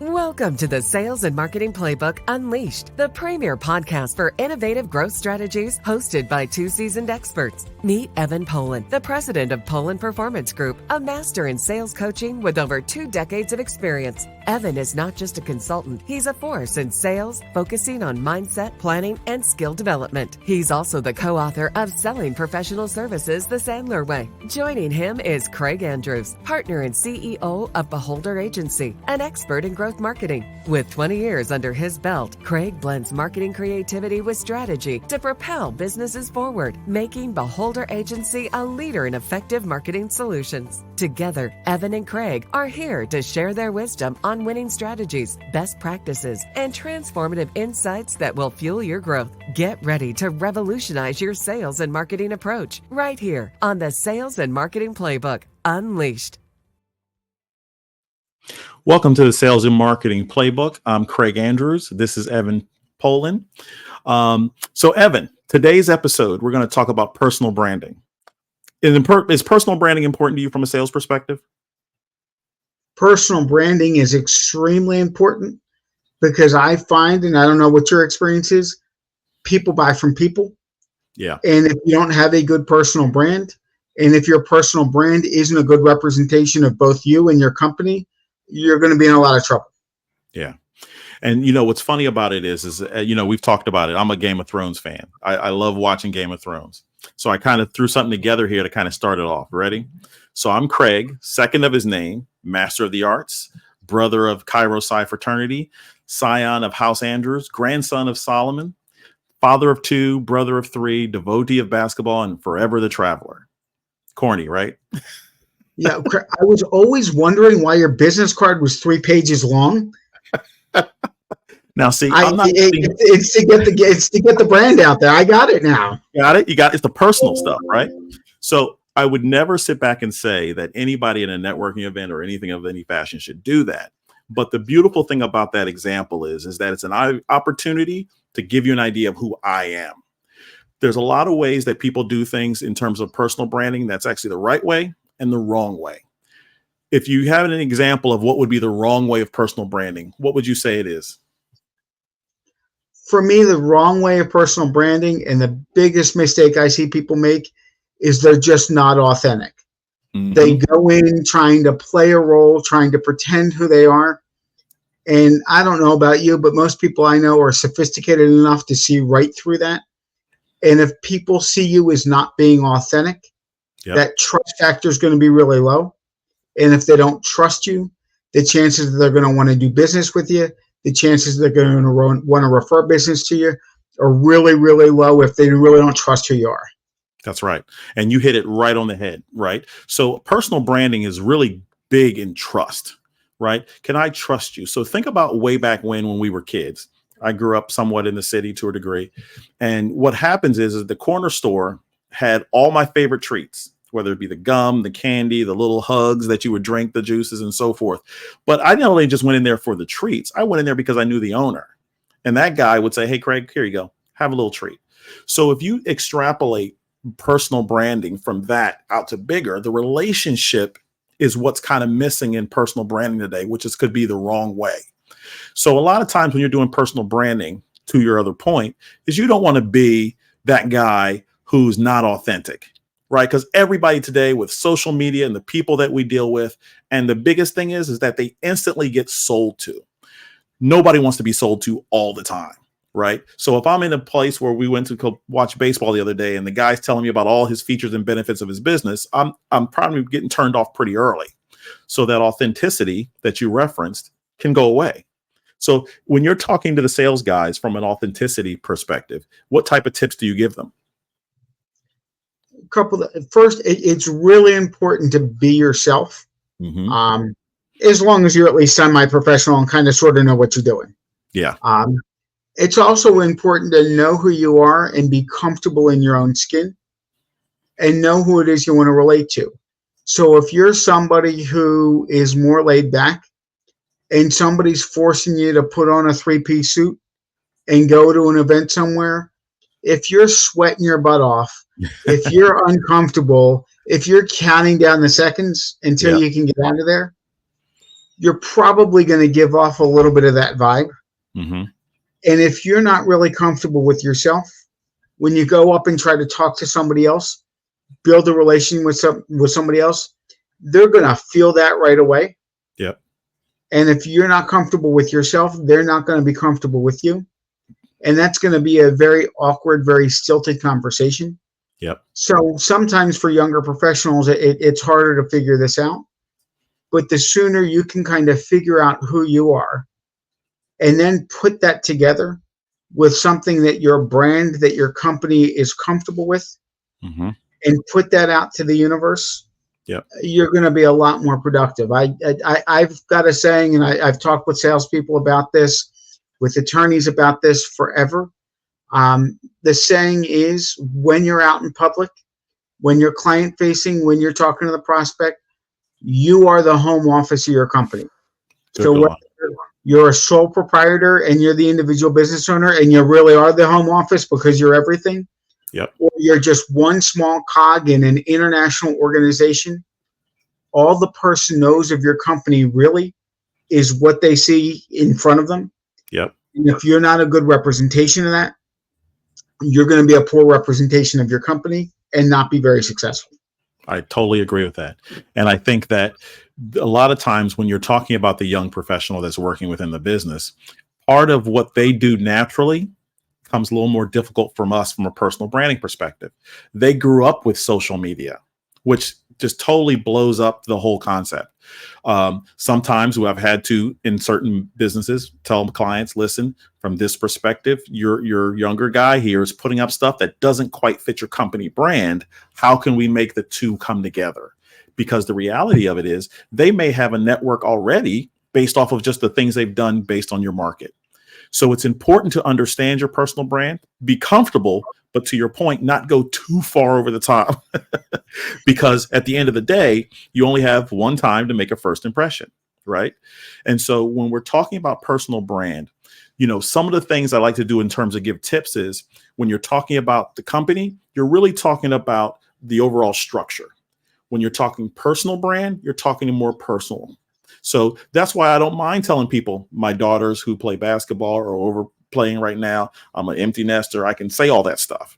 Welcome to the Sales and Marketing Playbook Unleashed, the premier podcast for innovative growth strategies, hosted by two seasoned experts. Meet Evan Polin, the president of Polin Performance Group, a master in sales coaching with over 2 decades of experience. Evan is not just a consultant, he's a force in sales, focusing on mindset, planning, and skill development. He's also the co-author of Selling Professional Services the Sandler Way. Joining him is Craig Andrews, partner and CEO of Beholder Agency, an expert in growth marketing. With 20 years under his belt, Craig blends marketing creativity with strategy to propel businesses forward, making Beholder Agency a leader in effective marketing solutions. Together, Evan and Craig are here to share their wisdom on winning strategies, best practices, and transformative insights that will fuel your growth. Get ready to revolutionize your sales and marketing approach right here on the Sales and Marketing Playbook Unleashed. Welcome to the Sales and Marketing Playbook. I'm Craig Andrews. This is Evan Polin. So Evan, today's episode, we're going to talk about personal branding. Is personal branding important to you from a sales perspective? Personal branding is extremely important because I find, and I don't know what your experience is, people buy from people. Yeah. And if you don't have a good personal brand, and if your personal brand isn't a good representation of both you and your company, you're going to be in a lot of trouble. Yeah. And you know, what's funny about it is we've talked about it. I'm a Game of Thrones fan. I love watching Game of Thrones. So I kind of threw something together here to kind of start it off. Ready? So I'm Craig, second of his name, master of the arts, brother of Chi Psi fraternity, scion of House Andrews, grandson of Solomon, father of 2, brother of 3, devotee of basketball, and forever the traveler. Corny, right? Yeah. I was always wondering why your business card was 3 pages long. Now, see, it's to get the brand out there. I got it now. Got it? It's the personal stuff, right? So I would never sit back and say that anybody in a networking event or anything of any fashion should do that. But the beautiful thing about that example is that it's an opportunity to give you an idea of who I am. There's a lot of ways that people do things in terms of personal branding that's actually the right way and the wrong way. If you have an example of what would be the wrong way of personal branding, what would you say it is? For me, the wrong way of personal branding and the biggest mistake I see people make is they're just not authentic. Mm-hmm. They go in trying to play a role, trying to pretend who they are. And I don't know about you, but most people I know are sophisticated enough to see right through that. And if people see you as not being authentic, that trust factor is going to be really low. And if they don't trust you, the chances that they're going to want to do business with you, the chances they're going to want to refer business to you are really, really low if they really don't trust who you are. That's right. And you hit it right on the head, right? So personal branding is really big in trust, right? Can I trust you? So think about way back when we were kids. I grew up somewhat in the city to a degree. And what happens is the corner store had all my favorite treats, whether it be the gum, the candy, the little hugs that you would drink, the juices and so forth. But I not only just went in there for the treats, I went in there because I knew the owner. And that guy would say, hey, Craig, here you go. Have a little treat. So if you extrapolate personal branding from that out to bigger, the relationship is what's kind of missing in personal branding today, which could be the wrong way. So a lot of times when you're doing personal branding, to your other point, is you don't want to be that guy who's not authentic. Right? Because everybody today with social media and the people that we deal with, and the biggest thing is that they instantly get sold to. Nobody wants to be sold to all the time. Right? So if I'm in a place where we went to go watch baseball the other day and the guy's telling me about all his features and benefits of his business, I'm probably getting turned off pretty early. So that authenticity that you referenced can go away. So when you're talking to the sales guys from an authenticity perspective, what type of tips do you give them? First, it's really important to be yourself. Mm-hmm. As long as you're at least semi-professional and kind of sort of know what you're doing. Yeah. It's also important to know who you are and be comfortable in your own skin and know who it is you want to relate to. So if you're somebody who is more laid back and somebody's forcing you to put on a 3-piece suit and go to an event somewhere, if you're sweating your butt off, if you're uncomfortable, if you're counting down the seconds until you can get out of there, you're probably going to give off a little bit of that vibe. Mm-hmm. And if you're not really comfortable with yourself, when you go up and try to talk to somebody else, build a relation with somebody else, they're going to feel that right away. Yep. And if you're not comfortable with yourself, they're not going to be comfortable with you. And that's going to be a very awkward, very stilted conversation. Yep. So sometimes for younger professionals, it's harder to figure this out. But the sooner you can kind of figure out who you are and then put that together with something that your brand, that your company is comfortable with, mm-hmm. and put that out to the universe, yep. you're going to be a lot more productive. I've got a saying, and I've talked with salespeople about this, with attorneys about this forever. The saying is, when you're out in public, when you're client facing, when you're talking to the prospect, you are the home office of your company. So whether you're a sole proprietor and you're the individual business owner and you really are the home office because you're everything, yep. or you're just one small cog in an international organization, all the person knows of your company really is what they see in front of them. Yep. And if you're not a good representation of that, you're going to be a poor representation of your company and not be very successful. I totally agree with that. And I think that a lot of times when you're talking about the young professional that's working within the business, part of what they do naturally becomes a little more difficult from us from a personal branding perspective. They grew up with social media, which just totally blows up the whole concept. Sometimes I've had to, in certain businesses, tell clients, listen, from this perspective, your younger guy here is putting up stuff that doesn't quite fit your company brand. How can we make the two come together? Because the reality of it is they may have a network already based off of just the things they've done based on your market. So it's important to understand your personal brand, be comfortable, but to your point, not go too far over the top because at the end of the day, you only have one time to make a first impression, right? And so when we're talking about personal brand, some of the things I like to do in terms of give tips is when you're talking about the company, you're really talking about the overall structure. When you're talking personal brand, you're talking more personal. So that's why I don't mind telling people, my daughters who play basketball or over playing right now, I'm an empty nester. I can say all that stuff.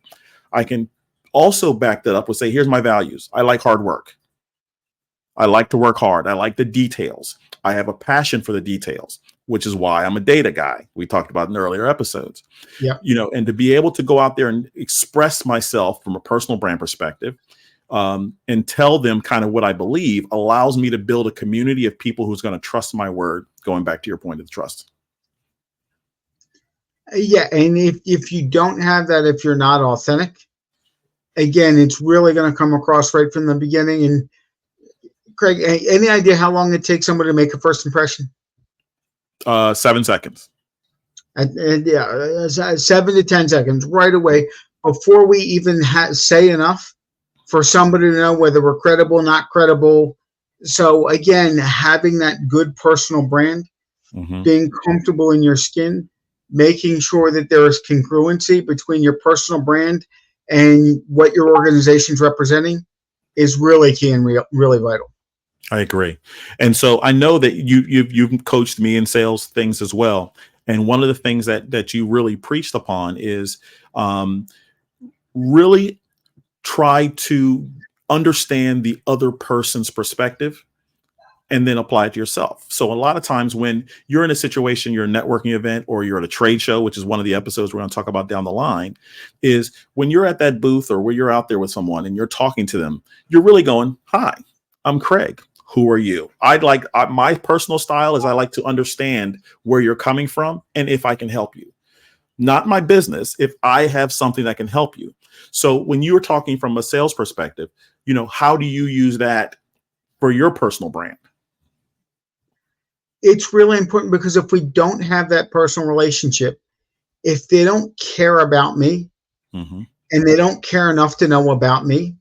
I can also back that up with say, here's my values. I like hard work. I like to work hard. I like the details. I have a passion for the details, which is why I'm a data guy. We talked about in earlier episodes. Yeah. And to be able to go out there and express myself from a personal brand perspective, and tell them kind of what I believe allows me to build a community of people who's going to trust my word, going back to your point of trust. Yeah. And if you don't have that, if you're not authentic, again, it's really going to come across right from the beginning. And Craig, any idea how long it takes somebody to make a first impression? 7 seconds. Yeah, 7 to 10 seconds right away before we even say enough for somebody to know whether we're credible, not credible. So again, having that good personal brand, being comfortable in your skin, making sure that there is congruency between your personal brand and what your organization's representing is really key and really vital. I agree. And so I know that you've coached me in sales things as well. And one of the things that you really preached upon is really try to understand the other person's perspective and then apply it to yourself. So a lot of times when you're in a situation, you're a networking event or you're at a trade show, which is one of the episodes we're going to talk about down the line, is when you're at that booth or where you're out there with someone and you're talking to them, you're really going, hi, I'm Craig. Who are you? My personal style is I like to understand where you're coming from and if I can help you. Not my business, if I have something that can help you. So when you were talking from a sales perspective, how do you use that for your personal brand? It's really important because if we don't have that personal relationship, if they don't care about me and they don't care enough to know about me,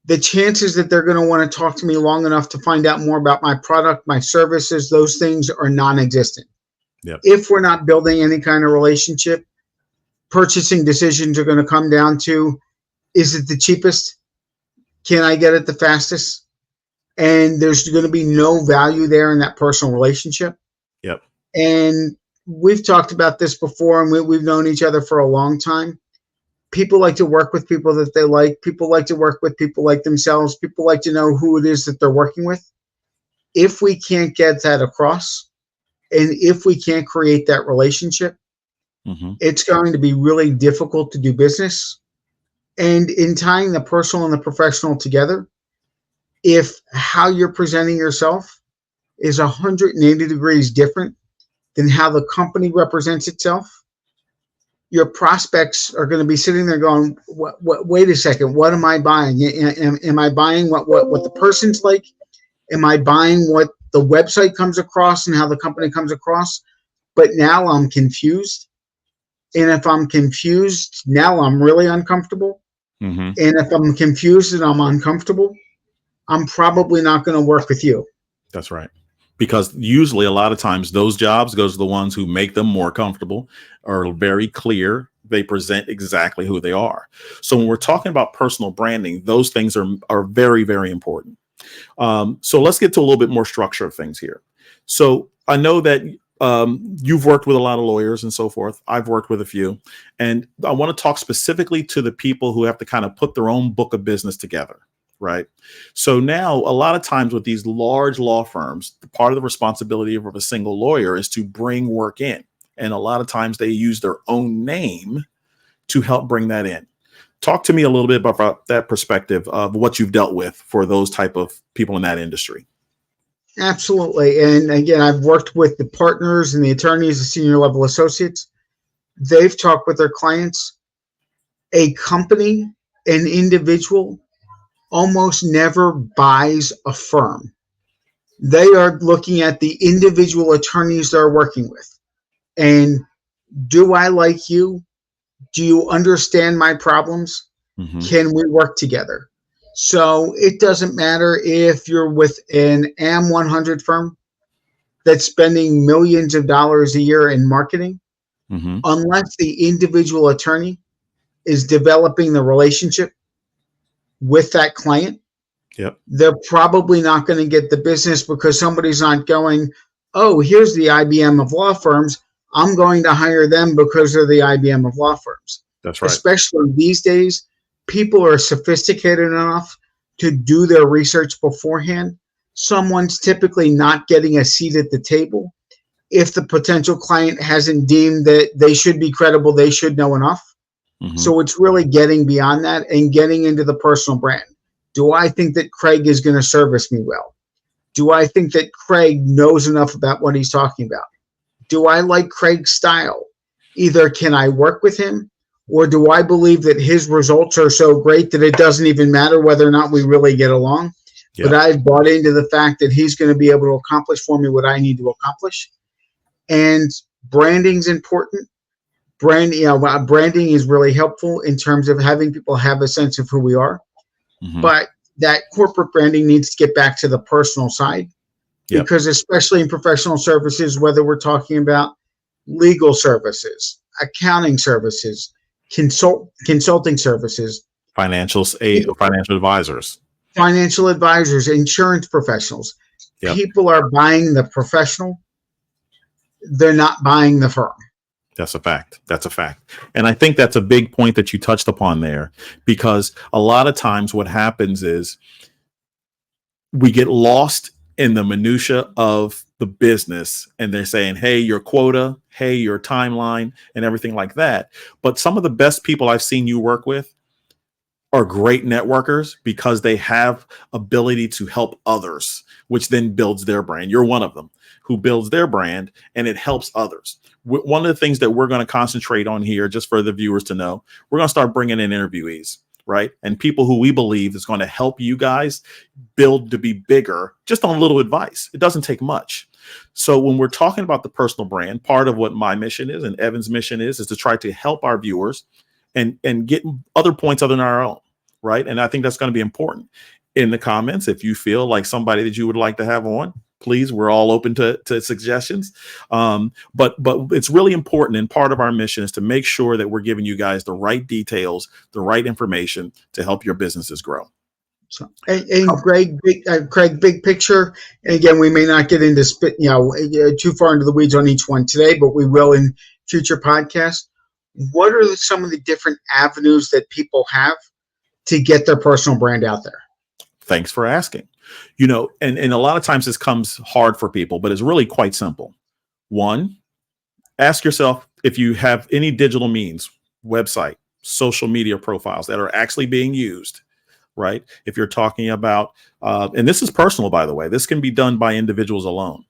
the chances that they're going to want to talk to me long enough to find out more about my product, my services, those things are non-existent. Yep. If we're not building any kind of relationship, purchasing decisions are going to come down to, is it the cheapest? Can I get it the fastest? and there's going to be no value there in that personal relationship. Yep. And we've talked about this before, and we've known each other for a long time. People like to work with people that they like. People like to work with people like themselves. People like to know who it is that they're working with. If we can't get that across, and if we can't create that relationship, it's going to be really difficult to do business. And in tying the personal and the professional together, if how you're presenting yourself is 180 degrees different than how the company represents itself, your prospects are going to be sitting there going, wait a second, what am I buying? Am I buying what the person's like? Am I buying what the website comes across and how the company comes across? But now I'm confused. And if I'm confused, now I'm really uncomfortable. And if I'm confused and I'm uncomfortable, I'm probably not going to work with you. That's right. Because usually a lot of times those jobs goes to the ones who make them more comfortable, are very clear. They present exactly who they are. So when we're talking about personal branding, those things are very, very important. So let's get to a little bit more structure of things here. So I know that you've worked with a lot of lawyers and so forth. I've worked with a few, and I want to talk specifically to the people who have to kind of put their own book of business together. Right. So now a lot of times with these large law firms, part of the responsibility of a single lawyer is to bring work in. And a lot of times they use their own name to help bring that in. Talk to me a little bit about that perspective of what you've dealt with for those type of people in that industry. Absolutely. And again, I've worked with the partners and the attorneys, the senior level associates. They've talked with their clients. A company, an individual, almost never buys a firm. They are looking at the individual attorneys they're working with. And do I like you? Do you understand my problems? Can we work together? So it doesn't matter if you're with an AM 100 firm that's spending millions of dollars a year in marketing, unless the individual attorney is developing the relationship with that client, they're probably not going to get the business because somebody's not going, oh, here's the IBM of law firms. I'm going to hire them because they're the IBM of law firms. That's right. Especially these days, people are sophisticated enough to do their research beforehand. Someone's typically not getting a seat at the table if the potential client hasn't deemed that they should be credible, they should know enough. So it's really getting beyond that and getting into the personal brand. Do I think that Craig is going to service me well? Do I think that Craig knows enough about what he's talking about? Do I like Craig's style? Either can I work with him, or do I believe that his results are so great that it doesn't even matter whether or not we really get along? But I've bought into the fact that he's going to be able to accomplish for me what I need to accomplish. And branding's important. Branding is really helpful in terms of having people have a sense of who we are. But that corporate branding needs to get back to the personal side, because especially in professional services, whether we're talking about legal services, accounting services, consulting services, financial advisors, insurance professionals, people are buying the professional. They're not buying the firm. That's a fact. And I think that's a big point that you touched upon there, because a lot of times what happens is we get lost in the minutia of the business, and they're saying, hey, your quota, hey, your timeline, and everything like that. But some of the best people I've seen you work with are great networkers because they have ability to help others, which then builds their brand. You're one of them who builds their brand, and it helps others. One of the things that we're going to concentrate on here, just for the viewers to know, we're going to start bringing in interviewees, right? And people who we believe is going to help you guys build to be bigger, just on a little advice. It doesn't take much. So when we're talking about the personal brand, part of what my mission is and Evan's mission is to try to help our viewers and get other points other than our own, right? And I think that's going to be important. In the comments, if you feel like somebody that you would like to have on, please, we're all open to suggestions. But it's really important, and part of our mission is to make sure that we're giving you guys the right details, the right information to help your businesses grow. So, and Greg, big picture. And again, we may not get into too far into the weeds on each one today, but we will in future podcasts. What are some of the different avenues that people have to get their personal brand out there? Thanks for asking. And a lot of times this comes hard for people, but it's really quite simple. One, ask yourself if you have any digital means, website, social media profiles that are actually being used, right? If you're talking about, and this is personal, by the way, this can be done by individuals alone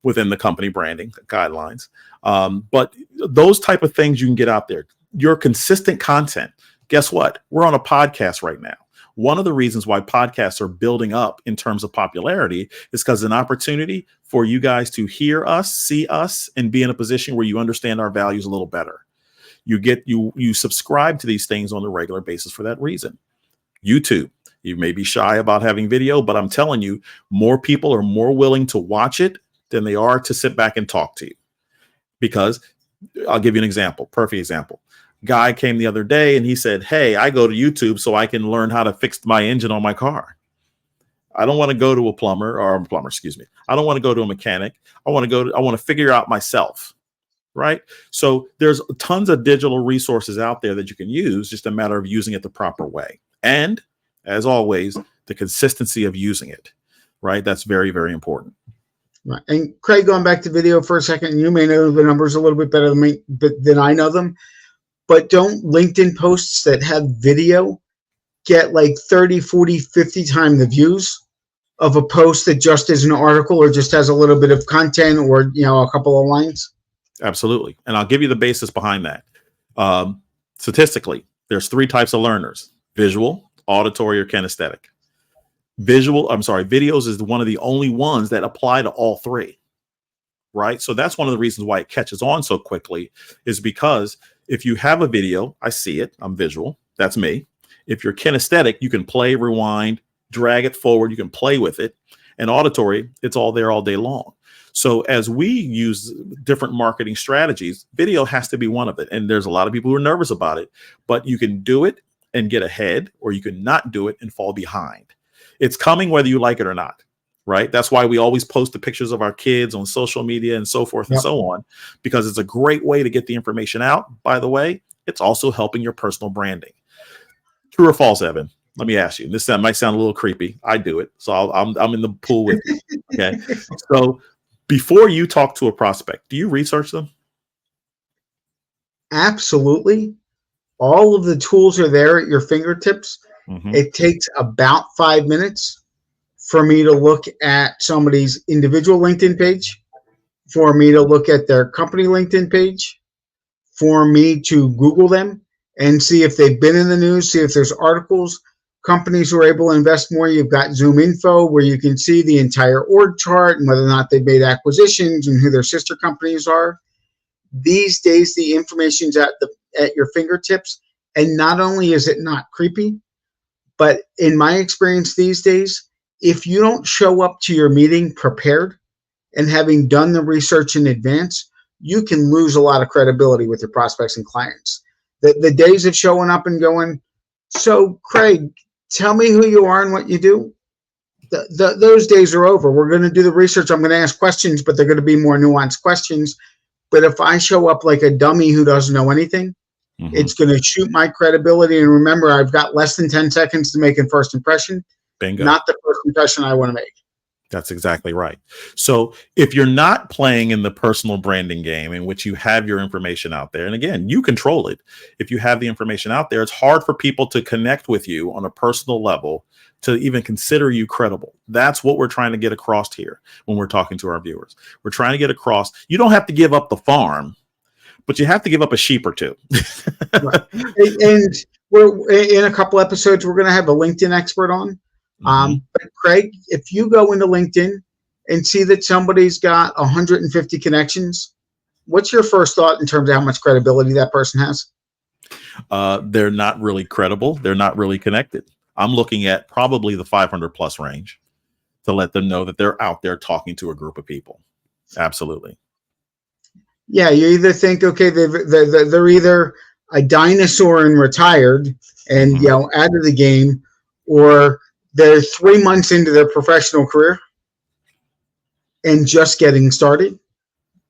within the company branding guidelines. But those type of things you can get out there. Your consistent content. Guess what? We're on a podcast right now. One of the reasons why podcasts are building up in terms of popularity is because an opportunity for you guys to hear us, see us, and be in a position where you understand our values a little better. You subscribe to these things on a regular basis for that reason. YouTube, you may be shy about having video, but I'm telling you, more people are more willing to watch it than they are to sit back and talk to you. Because I'll give you an example, perfect example. Guy came the other day and he said, "Hey, I go to YouTube so I can learn how to fix my engine on my car. I don't want to go to a plumber. I don't want to go to a mechanic. I want to figure out myself." Right? So there's tons of digital resources out there that you can use, just a matter of using it the proper way. And as always, the consistency of using it, right? That's very, very important. Right. And Craig, going back to video for a second, you may know the numbers a little bit better than I know them. But don't LinkedIn posts that have video get like 30, 40, 50 times the views of a post that just is an article or just has a little bit of content or, a couple of lines? Absolutely. And I'll give you the basis behind that. Statistically, there's 3 types of learners: visual, auditory, or kinesthetic. Videos is one of the only ones that apply to all 3. Right? So that's one of the reasons why it catches on so quickly, is because if you have a video, I see it, I'm visual, that's me. If you're kinesthetic, you can play, rewind, drag it forward, you can play with it. And auditory, it's all there all day long. So as we use different marketing strategies, video has to be one of it. And there's a lot of people who are nervous about it, but you can do it and get ahead, or you can not do it and fall behind. It's coming whether you like it or not. Right? That's why we always post the pictures of our kids on social media and so forth and so on, because it's a great way to get the information out. By the way, it's also helping your personal branding. True or false, Evan? Let me ask you. This might sound a little creepy. I do it. So I'm in the pool with you. Okay. So before you talk to a prospect, do you research them? Absolutely. All of the tools are there at your fingertips. Mm-hmm. It takes about 5 minutes for me to look at somebody's individual LinkedIn page, for me to look at their company LinkedIn page, for me to Google them and see if they've been in the news, see if there's articles. Companies who are able to invest more, you've got Zoom Info where you can see the entire org chart and whether or not they've made acquisitions and who their sister companies are. These days, the information's at your fingertips. And not only is it not creepy, but in my experience these days, if you don't show up to your meeting prepared and having done the research in advance, you can lose a lot of credibility with your prospects and clients. The days of showing up and going, "So, Craig, tell me who you are and what you do," those days are over. We're going to do the research. I'm going to ask questions, but they're going to be more nuanced questions. But if I show up like a dummy who doesn't know anything, mm-hmm. It's going to shoot my credibility. And remember, I've got less than 10 seconds to make a first impression. Bingo. Not the first impression I want to make. That's exactly right. So if you're not playing in the personal branding game in which you have your information out there, and again, you control it. If you have the information out there, it's hard for people to connect with you on a personal level to even consider you credible. That's what we're trying to get across here when we're talking to our viewers. We're trying to get across, you don't have to give up the farm, but you have to give up a sheep or two. Right. And we're in a couple episodes, we're going to have a LinkedIn expert on. But Craig, if you go into LinkedIn and see that somebody's got 150 connections, what's your first thought in terms of how much credibility that person has? They're not really credible. They're not really connected. I'm looking at probably the 500 plus range to let them know that they're out there talking to a group of people. Absolutely. Yeah, you either think, okay, they're either a dinosaur and retired and, mm-hmm. Out of the game, or they're 3 months into their professional career and just getting started.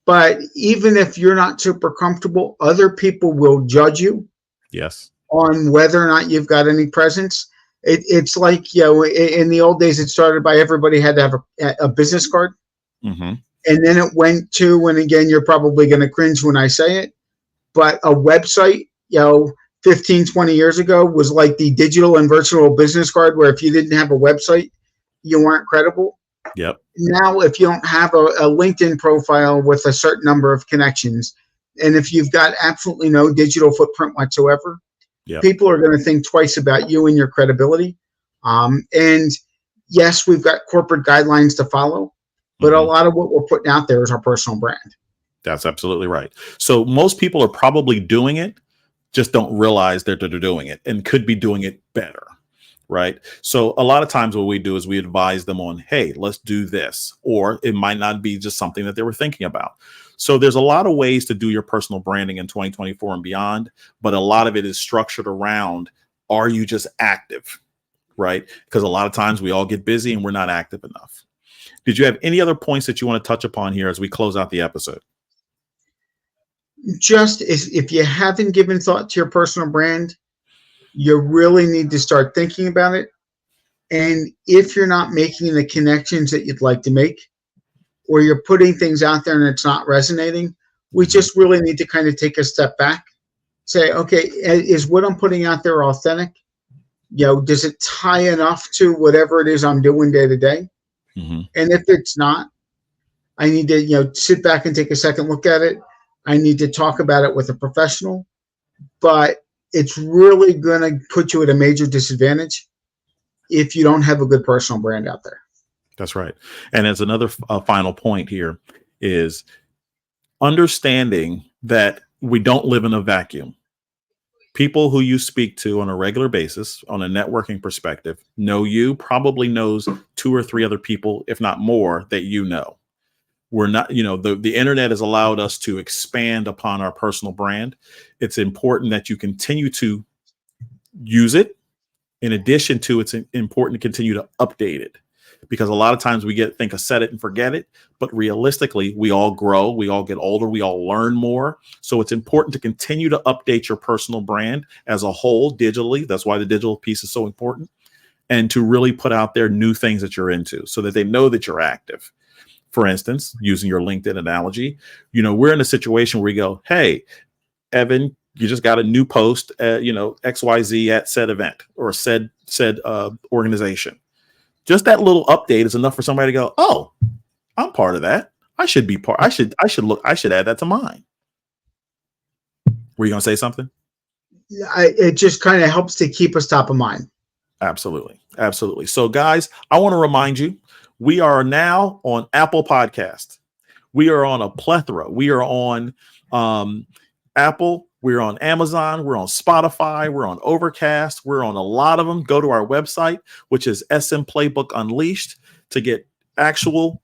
But even if you're not super comfortable, other people will judge you Yes. on whether or not you've got any presence. It's like, in the old days, it started by everybody had to have a business card. Mm-hmm. And then it went to, and again, you're probably going to cringe when I say it, but a website, 15, 20 years ago was like the digital and virtual business card, where if you didn't have a website, you weren't credible. Yep. Now, if you don't have a LinkedIn profile with a certain number of connections, and if you've got absolutely no digital footprint whatsoever, Yep. people are going to think twice about you and your credibility. And yes, we've got corporate guidelines to follow, but a lot of what we're putting out there is our personal brand. That's absolutely right. So most people are probably doing it, just don't realize that they're doing it and could be doing it better. Right. So a lot of times what we do is we advise them on, hey, let's do this, or it might not be just something that they were thinking about. So there's a lot of ways to do your personal branding in 2024 and beyond, but a lot of it is structured around, are you just active? Right. Because a lot of times we all get busy and we're not active enough. Did you have any other points that you want to touch upon here as we close out the episode? Just if you haven't given thought to your personal brand, you really need to start thinking about it. And if you're not making the connections that you'd like to make, or you're putting things out there and it's not resonating, we just really need to kind of take a step back, say, okay, is what I'm putting out there authentic? Does it tie enough to whatever it is I'm doing day to day? And if it's not, I need to, sit back and take a second look at it. I need to talk about it with a professional, but it's really going to put you at a major disadvantage if you don't have a good personal brand out there. That's right. And as another final point here is understanding that we don't live in a vacuum. People who you speak to on a regular basis, on a networking perspective, know you, probably knows 2 or 3 other people, if not more, that you know. We're not, the internet has allowed us to expand upon our personal brand. It's important that you continue to use it. In addition to, it's important to continue to update it, because a lot of times we think a set it and forget it. But realistically, we all grow, we all get older, we all learn more. So it's important to continue to update your personal brand as a whole digitally. That's why the digital piece is so important. And to really put out there new things that you're into so that they know that you're active. For instance, using your LinkedIn analogy, we're in a situation where we go, hey, Evan, you just got a new post at, XYZ at said event or said organization. Just that little update is enough for somebody to go, oh, I'm part of that. I should be part. I should add that to mine. Were you going to say something? It just kind of helps to keep us top of mind. Absolutely. Absolutely. So guys, I want to remind you, we are now on Apple Podcast. We are on a plethora. We are on Apple. We're on Amazon. We're on Spotify. We're on Overcast. We're on a lot of them. Go to our website, which is SM Playbook Unleashed, to get actual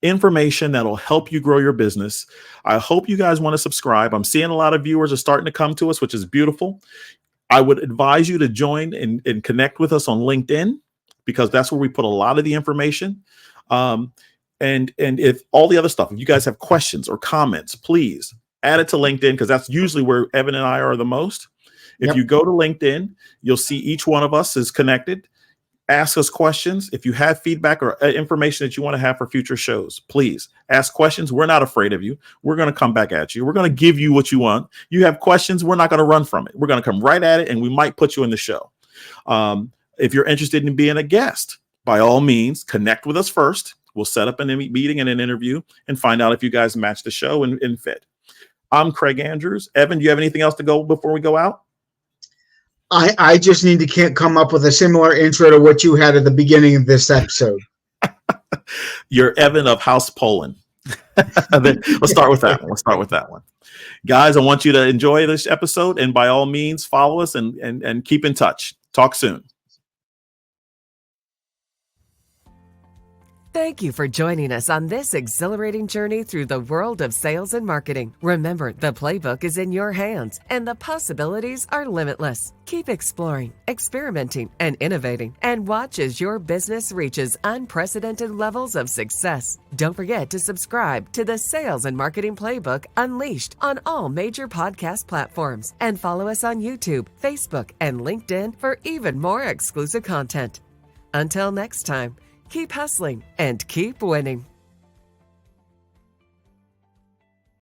information that'll help you grow your business. I hope you guys want to subscribe. I'm seeing a lot of viewers are starting to come to us, which is beautiful. I would advise you to join and connect with us on LinkedIn, because that's where we put a lot of the information. And if all the other stuff, if you guys have questions or comments, please add it to LinkedIn, because that's usually where Evan and I are the most. If you go to LinkedIn, you'll see each one of us is connected. Ask us questions. If you have feedback or information that you want to have for future shows, please ask questions. We're not afraid of you. We're going to come back at you. We're going to give you what you want. You have questions. We're not going to run from it. We're going to come right at it, and we might put you in the show. If you're interested in being a guest, by all means, connect with us first. We'll set up a meeting and an interview and find out if you guys match the show and fit. I'm Craig Andrews. Evan, do you have anything else to go before we go out? I just need to come up with a similar intro to what you had at the beginning of this episode. You're Evan of House Polin. Let's start with that one. Guys, I want you to enjoy this episode, and by all means, follow us and keep in touch. Talk soon. Thank you for joining us on this exhilarating journey through the world of sales and marketing. Remember, the playbook is in your hands and the possibilities are limitless. Keep exploring, experimenting, and innovating, and watch as your business reaches unprecedented levels of success. Don't forget to subscribe to the Sales and Marketing Playbook Unleashed on all major podcast platforms, and follow us on YouTube, Facebook, and LinkedIn for even more exclusive content. Until next time, keep hustling and keep winning.